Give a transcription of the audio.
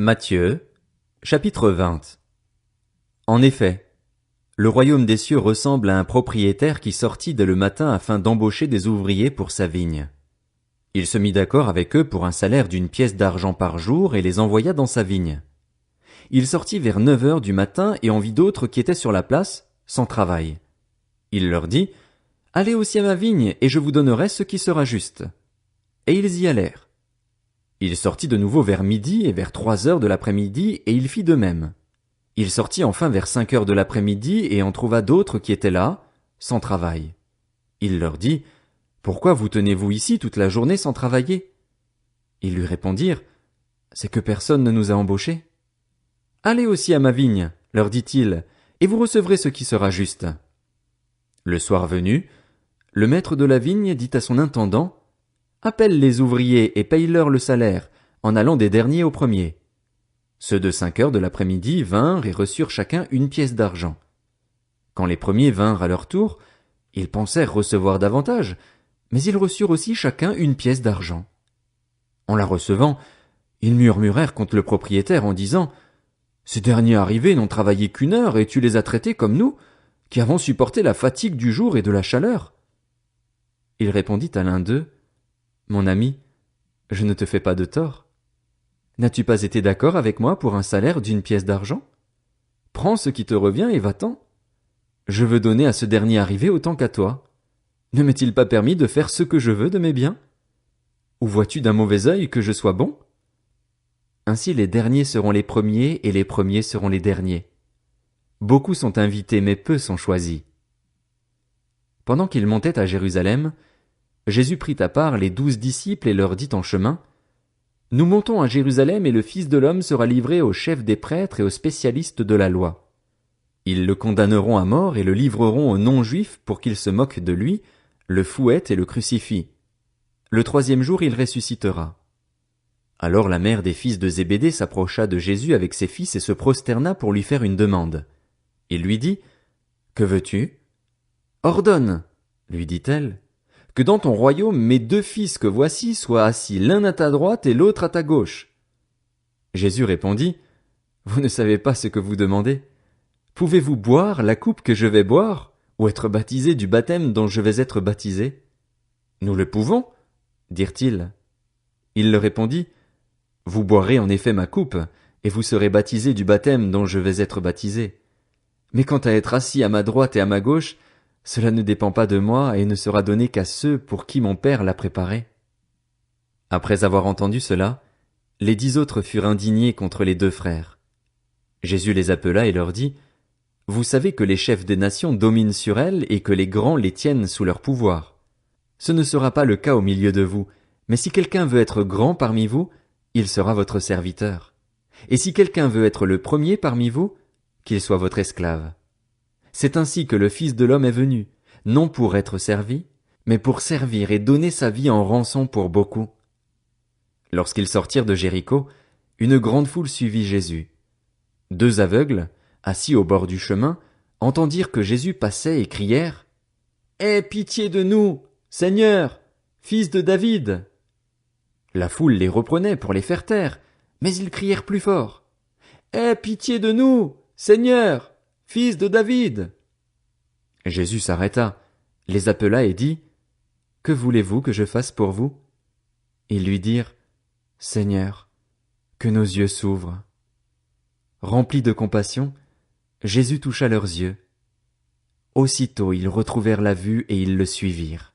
Matthieu, chapitre 20. En effet, le royaume des cieux ressemble à un propriétaire qui sortit dès le matin afin d'embaucher des ouvriers pour sa vigne. Il se mit d'accord avec eux pour un salaire d'une pièce d'argent par jour et les envoya dans sa vigne. Il sortit vers 9 heures du matin et en vit d'autres qui étaient sur la place, sans travail. Il leur dit, « Allez aussi à ma vigne et je vous donnerai ce qui sera juste. » Et ils y allèrent. Il sortit de nouveau vers midi et vers 3 heures de l'après-midi, et il fit de même. Il sortit enfin vers 5 heures de l'après-midi et en trouva d'autres qui étaient là, sans travail. Il leur dit, « Pourquoi vous tenez-vous ici toute la journée sans travailler ?» Ils lui répondirent, « C'est que personne ne nous a embauchés. » « Allez aussi à ma vigne, leur dit-il, et vous recevrez ce qui sera juste. » Le soir venu, le maître de la vigne dit à son intendant, « Appelle les ouvriers et paye-leur le salaire, en allant des derniers aux premiers. » Ceux de 5 heures de l'après-midi vinrent et reçurent chacun une pièce d'argent. Quand les premiers vinrent à leur tour, ils pensèrent recevoir davantage, mais ils reçurent aussi chacun une pièce d'argent. En la recevant, ils murmurèrent contre le propriétaire en disant, « Ces derniers arrivés n'ont travaillé qu'une heure et tu les as traités comme nous, qui avons supporté la fatigue du jour et de la chaleur. » Il répondit à l'un d'eux, « Mon ami, je ne te fais pas de tort. N'as-tu pas été d'accord avec moi pour un salaire d'une pièce d'argent? Prends ce qui te revient et va-t'en. Je veux donner à ce dernier arrivé autant qu'à toi. Ne m'est-il pas permis de faire ce que je veux de mes biens? Ou vois-tu d'un mauvais œil que je sois bon? Ainsi les derniers seront les premiers et les premiers seront les derniers. Beaucoup sont invités mais peu sont choisis. » Pendant qu'il montait à Jérusalem, Jésus prit à part les 12 disciples et leur dit en chemin, « Nous montons à Jérusalem et le Fils de l'homme sera livré aux chefs des prêtres et aux spécialistes de la loi. Ils le condamneront à mort et le livreront aux non-juifs pour qu'ils se moquent de lui, le fouettent et le crucifient. Le 3e jour il ressuscitera. » Alors la mère des fils de Zébédée s'approcha de Jésus avec ses fils et se prosterna pour lui faire une demande. Il lui dit, « Que veux-tu ? » « Ordonne, lui dit-elle, que dans ton royaume mes 2 fils que voici soient assis l'un à ta droite et l'autre à ta gauche. » Jésus répondit, « Vous ne savez pas ce que vous demandez. Pouvez-vous boire la coupe que je vais boire, ou être baptisé du baptême dont je vais être baptisé? » Nous le pouvons, dirent-ils. Il leur répondit, « Vous boirez en effet ma coupe, et vous serez baptisés du baptême dont je vais être baptisé. Mais quant à être assis à ma droite et à ma gauche, cela ne dépend pas de moi et ne sera donné qu'à ceux pour qui mon Père l'a préparé. » Après avoir entendu cela, les 10 autres furent indignés contre les 2 frères. Jésus les appela et leur dit, « Vous savez que les chefs des nations dominent sur elles et que les grands les tiennent sous leur pouvoir. Ce ne sera pas le cas au milieu de vous, mais si quelqu'un veut être grand parmi vous, il sera votre serviteur. Et si quelqu'un veut être le premier parmi vous, qu'il soit votre esclave. C'est ainsi que le Fils de l'homme est venu, non pour être servi, mais pour servir et donner sa vie en rançon pour beaucoup. » Lorsqu'ils sortirent de Jéricho, une grande foule suivit Jésus. 2 aveugles, assis au bord du chemin, entendirent que Jésus passait et crièrent, « Aie pitié de nous, Seigneur, fils de David !» La foule les reprenait pour les faire taire, mais ils crièrent plus fort, « Aie pitié de nous, Seigneur, fils de David !» Jésus s'arrêta, les appela et dit, « Que voulez-vous que je fasse pour vous? » Ils lui dirent, « Seigneur, que nos yeux s'ouvrent. » Rempli de compassion, Jésus toucha leurs yeux. Aussitôt ils retrouvèrent la vue et ils le suivirent.